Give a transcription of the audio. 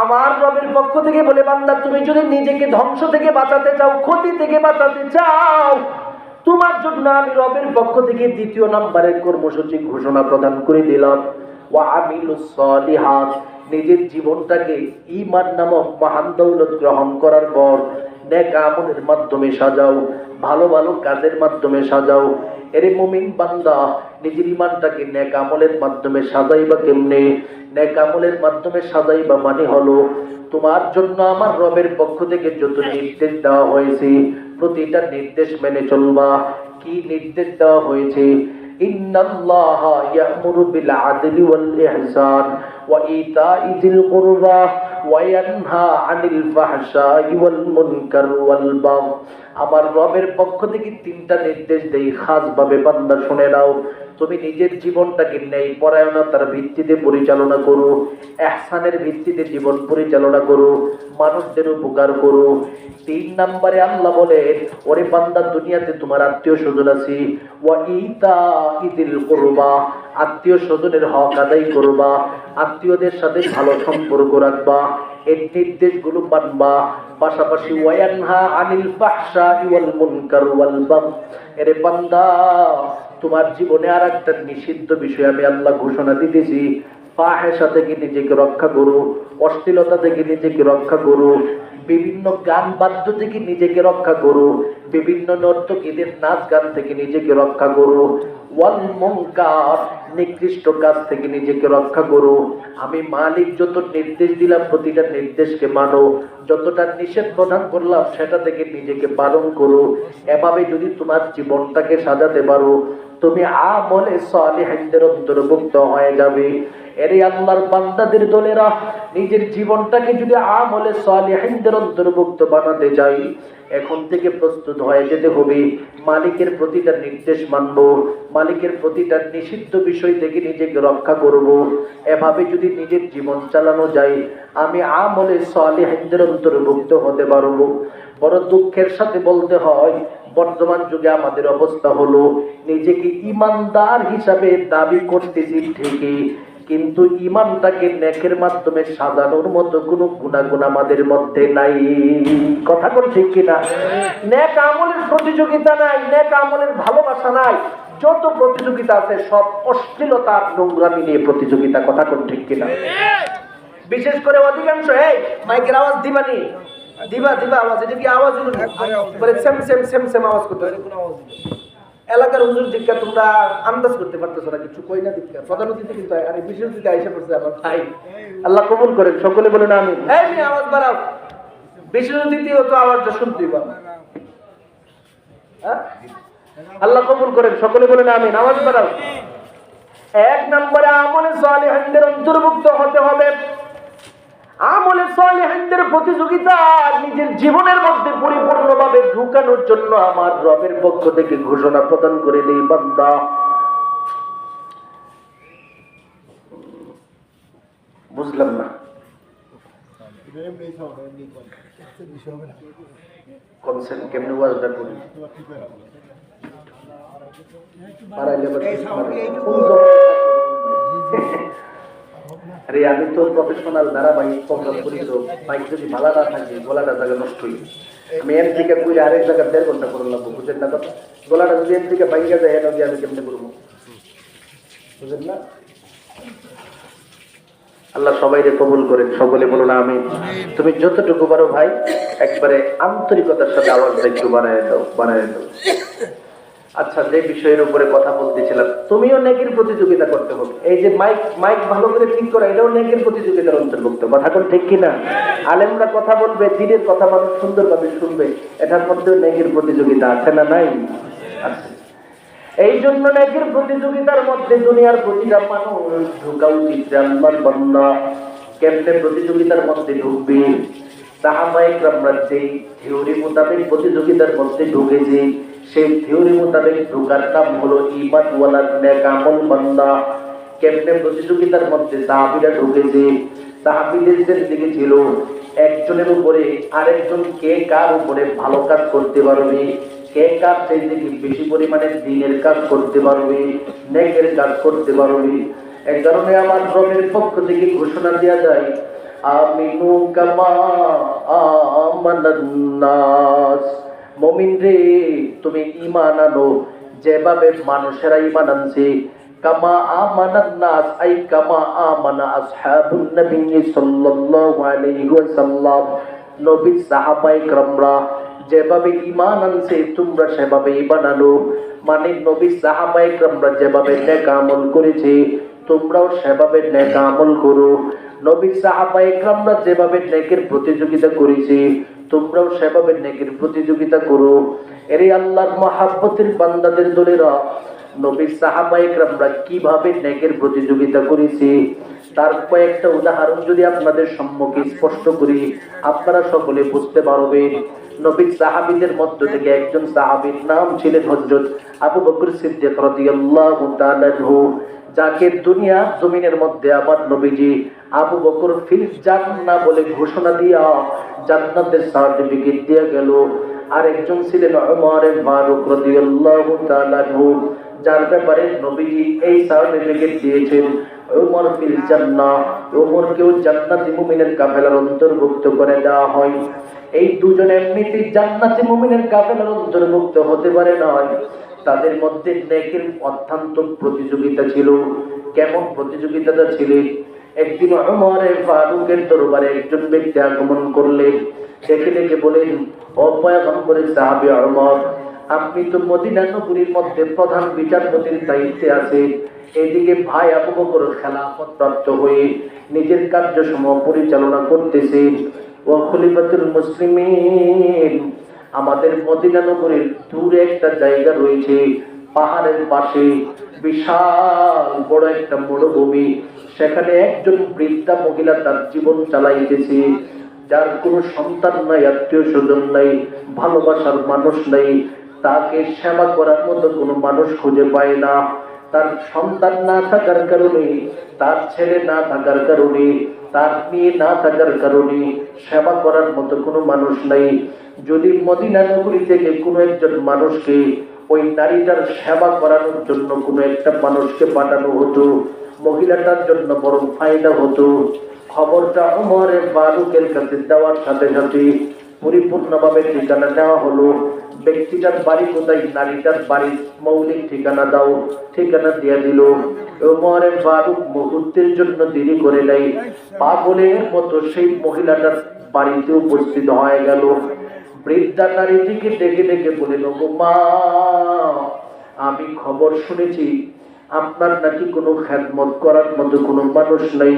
আমার রবের পক্ষ থেকে বলে, বান্দা তুমি যদি নিজেকে ধ্বংস থেকে বাঁচাতে চাও, ক্ষতি থেকে বাঁচাতে চাও, তোমার জন্য আমি রবের পক্ষ থেকে দ্বিতীয় নম্বরের কর্মসূচি ঘোষণা প্রদান করে দিলাম। ওয়া আমিলুস সালিহাত, নিজের জীবনটাকে ঈমান নামক মহান দৌলত গ্রহণ করার পর নেক আমলের মাধ্যমে সাজাও, ভালো ভালো কাজের মাধ্যমে সাজাও। এরে মুমিন বান্দা, নিজের ঈমানটাকে নেক আমলের মাধ্যমে সাজাইবা কেমনে? নেক আমলের মাধ্যমে সাজাইবা মানে হলো, তোমার জন্য আমার রবের পক্ষ থেকে যত নির্দেশ দেওয়া হয়েছে প্রতিটা নির্দেশ মেনে চলবা। কি নির্দেশ দেওয়া হয়েছে? ইন্নাল্লাহা ইয়া'মুরু বিল আদলি ওয়াল ইহসান ওয়া ইতা'i যিল কুরবা ওয়া ইয়ানহা আনিল ফাহশাই ওয়াল মুনকার ওয়াল বাগয়। আমার রবের পক্ষ থেকে তিনটা নির্দেশ দেই, খাসভাবে বান্দা শুনে নাও। তুমি নিজের জীবনটাকে ন্যায় পরায়ণতার ভিত্তিতে পরিচালনা করো, ইহসানের ভিত্তিতে জীবন পরিচালনা করো, মানুষদের উপকার করো। 3 নম্বরে আল্লাহ বলেন, ওরে বান্দা, দুনিয়াতে তোমার আত্মীয় স্বজন আছে, ওয়া ইতা'i যিল কুরবা, আত্মীয় স্বজনের হক আদায় করবা, আত্মীয়দের সাথে ভালো সম্পর্ক রাখবা, এই নির্দেশগুলো মানবা। পাশাপাশি ওয়ায়ানহা আনিল ফাহশাই ওয়াল মুনকার ওয়াল বাগয়। এরে বান্দা, তোমার জীবনে আর একটা নিষিদ্ধ বিষয় আমি আল্লাহ ঘোষণা দিতেছি। ফাহেশা থেকে নিজেকে রক্ষা করো, অশ্লীলতা থেকে নিজেকে রক্ষা করো, বিভিন্ন গান বাদ্য থেকে নিজেকে রক্ষা করো, বিভিন্ন নর্তকীদের নাচ গান থেকে নিজেকে রক্ষা করো, ওয়াল মুনকার, নিকৃষ্ট কাজ থেকে নিজেকে রক্ষা করো। আমি মালিক যত নির্দেশ দিলাম প্রতিটা নির্দেশকে মানো, যতটা নিষেধ প্রদান করলাম সেটা থেকে নিজেকে পালন করো। এভাবে যদি তোমার জীবনটাকে সাজাতে পারো, তুমি আমলে সালিহিনদের অন্তর্ভুক্ত হয়ে যাবে। এরে আল্লাহর বান্দাদের দলেরা, নিজের জীবনটাকে যদি আমলে সালিহিনদের অন্তর্ভুক্ত বানাতে যাই, এখন থেকে প্রস্তুত হয়ে যেতে হবে। মালিকের প্রতিটা নির্দেশ মানব, মালিকের প্রতিটা নিষিদ্ধ বিষয় থেকে নিজেকে রক্ষা করব। এভাবে যদি নিজের জীবন চালানো যায়, আমি আমলে সালিহিনদের অন্তর্ভুক্ত হতে পারব। বড় দুঃখের সাথে বলতে হয়, বর্তমান যুগে আমাদের অবস্থা হলো, নিজেকে ইমানদার হিসাবে দাবি করতেছি ঠিকই, কিন্তু ইমানটাকে নেকের মাধ্যমে সাজানোর মতো কোনো গুণাগুণ আমাদের মধ্যে নাই। কথা কোন ঠিক কিনা? নেক আমলের প্রতিযোগিতা নাই, নেক আমলের ভালোবাসা নাই। যত প্রতিযোগিতা আছে সব অশ্লীলতা নোংরামি নিয়ে প্রতিযোগিতা। কথা কোন ঠিক কিনা? বিশেষ করে অধিকাংশ, এই মাইকের আওয়াজ দিবানি, দিবা দিবা আওয়াজ, এটা কি আওয়াজ করে সেম সেম সেম সেম আওয়াজ করতে হয়? কোনো আওয়াজ এলাকার হুজুর দিকটা তোমরা আন্দাজ করতে পারতেছো না, কিছু কই না দিকটা প্রধান অতিথি কিন্তু আরে বিশেষ অতিথি আইসা পড়ছে আমার ভাই। আল্লাহ কবুল করেন, সকলে বলেন আমিন। এই নি আওয়াজ বাড়াও, বিশেষ অতিথিও তো আওয়াজটা শুনতেই পাবে। হ্যাঁ, আল্লাহ কবুল করেন, সকলে বলেন আমিন। আওয়াজ বাড়াও। 1 নম্বরে আমলে সালিহিনদের অন্তর্ভুক্ত হতে হবে। আমলে সালিহিনদের প্রতিযোগিতা নিজের জীবনের মধ্যে পরিপূর্ণভাবে ঢুকানোর জন্য আমার রবের পক্ষ থেকে ঘোষণা প্রদান করে দেই, বান্দা বুঝলাম না কনসেপ্ট কেমনে ওয়াজটা করি আরে আমি তো প্রফেশনাল ধারাবাহিক প্রোগ্রাম করি, তো বাইক যদি ভালো না থাকে গলাটা জায়গা নষ্ট হই। আমি এর থেকে কইলে আরেক জায়গায় 1.5 ঘন্টা করে লাগবো, বুঝেন না কথা? গলাটা যদি এর থেকে বাইকে যায় এটা দিয়ে আমি কেমনে করবো, বুঝেন না? আল্লাহ সবাইকে কবুল করেন, সকলে বলুন আমিন। তুমি যতটুকু পারো ভাই, একবারে আন্তরিকতার সাথে আওয়াজটা একটু বাড়ায় দাও, বাড়ায় দাও। আচ্ছা, যে বিষয়ের উপরে কথা বলতেছিলাম, তুমিও নেকির প্রতিযোগিতা করতে হবে। এই যে মাইক মাইক ভালো করে ঠিক করা, এটাও নেকির প্রতিযোগিতার অন্তর্ভুক্ত। কথা কোন ঠিক কিনা? আলেমরা কথা বলবে, দিনের কথা মানুষ সুন্দরভাবে শুনবে, এটার মধ্যেও নেকির প্রতিযোগিতা আছে না নাই? আছে। এই জন্য নেকির প্রতিযোগিতার মধ্যে দুনিয়ার প্রতিটা মানুষ ঢোকা উচিত। আল্লাহর বান্দা কেমনে প্রতিযোগিতার মধ্যে ঢুকবে? সাহাবায়ে কেরামরা যেই থিওরি মোতাবেক প্রতিযোগিতার মধ্যে ঢুকেছে, সেই থিওরি মোতাবেক ঢোকার নাম হলো ঈমান ওয়ালা নেক আমল বান্দা। কেমনে প্রতিযোগিতার মধ্যে সাহাবীরা ঢুকেছে? সাহাবীদের দিকে ছিল একজনের উপরে আরেকজন কে কার উপরে ভালো কাজ করতে পারবে, কে কার চাইতে বেশি পরিমাণে দ্বীনের কাজ করতে পারবে, নেকের কাজ করতে পারবে। এই কারণে আমার রবের পক্ষ থেকে ঘোষণা দেওয়া যায়, আমিনু কামা আমানান নাস। মুমিন রে, তুমি ঈমান আনো যেভাবে মানুষেরা ঈমান আনছে। কামা আমানান নাস আই কামা আমানা আসহাবুন নবী সাল্লাল্লাহু আলাইহি ওয়াসাল্লাম। নবীর সাহাবায়ে কেরামরা যেভাবে ঈমান আনছে তোমরা সেভাবে ঈমান আনো। মানে নবীর সাহাবায়ে কেরামরা যেভাবে নেক আমল করেছে তোমরাও সেভাবে নেক আমল করো। নবীর সাহাবায়ে কেরামরা যেভাবে নেকের প্রতিযোগিতা করেছে তোমরাও সেভাবে নেকের প্রতিযোগিতা করো। এরে আল্লাহর মহব্বতের বান্দাদের দলেরা, নবীর সাহাবায়ে কেরামরা কিভাবে নেকের প্রতিযোগিতা করেছে তার কয়েকটা উদাহরণ যদি আপনাদের সম্মুখে স্পষ্ট করি আপনারা সকলে বুঝতে পারবেন। নবীর সাহাবীদের মধ্য থেকে একজন সাহাবীর নাম ছিলেন হযরত আবু বকর সিদ্দিক রাদিয়াল্লাহু তাআলা আনহু, যাকে দুনিয়া জমিনের মধ্যে আমার নবীজি আবু বকর ফিল জান্নাহ বলে ঘোষণা দিয়া জান্নাতের সার্টিফিকেট দিয়ে গেল। আর একজন ছিলেন ওমর ফারুক রাদিয়াল্লাহু তাআলা আনহু, যার ব্যাপারে নবীজি এই সার্টিফিকেট দিয়েছেন ওমর ফিল জান্নাহ। ওমরকেও জান্নাতি মুমিনের কাফেলার অন্তর্ভুক্ত করে দেওয়া হয়। এই দুজন এমনিতেই জান্নাতি মুমিনের কাফেলার অন্তর্ভুক্ত হতে পারে না, তাদের মধ্যে নেকের অত্যন্ত প্রতিযোগিতা ছিল। কেমন প্রতিযোগিতাটা ছিল? একদিন ওমর ফারুকের দরবারে একজন ব্যক্তি আগমন করলেন। ডেকে ডেকে বলেন, ও পয়গম্বরের সাহাবী ওমর, আপনি তো মদিনা নগরীর মধ্যে প্রধান বিচারপতির দায়িত্বে আছেন, এদিকে ভাই আবু বকর খেলাফত প্রাপ্ত হয়ে নিজের কার্যসমূহ পরিচালনা করতেছেন। ও খলিফাতুল মুসলিমিন, আমাদের মদিনা নগরীর দূরে একটা জায়গা রয়েছে, পাহাড়ের পাশে বিশাল বড় একটা মরুভূমি। সেখানে একজন বৃদ্ধা মহিলা তার জীবন চালাইতেছে, যার কোনো সন্তান নাই, আত্মীয় স্বজন নাই, ভালোবাসার মানুষ নাই, তাকে সেবা করার মতো কোনো মানুষ খুঁজে পায় না। তার সন্তান না থাকার কারণে, তার ছেলে না থাকার কারণে, তার মেয়ে না থাকার কারণে সেবা করার মতো কোনো মানুষ নাই। যদি মদিনা নগরী থেকে কোনো একজন মানুষকে ওই নারীটার সেবা করানোর জন্য কোনো একটা মানুষকে পাঠানো হতো, মহিলাটার জন্য বড় ফায়দা হতো। খবরটা ওমর ফারুকের কাছে দেওয়ার সাথে সাথে পরিপূর্ণভাবে ঠিকানা নেওয়া হলো। ব্যক্তিটার বাড়ি কোথায়, নারীটার বাড়ির মৌলিক ঠিকানা দাও, ঠিকানা দিয়ে দিল। ওমর ফারুক মুহূর্তের জন্য দেরি করে নাই, পাগলের মতো সেই মহিলাটার বাড়িতে উপস্থিত হয়ে গেল। বৃদ্ধা নারীটিকে ডেকে ডেকে বলিল, গো মা, আমি খবর শুনেছি আপনার নাকি কোনো খেদমত করার মতো কোনো মানুষ নাই।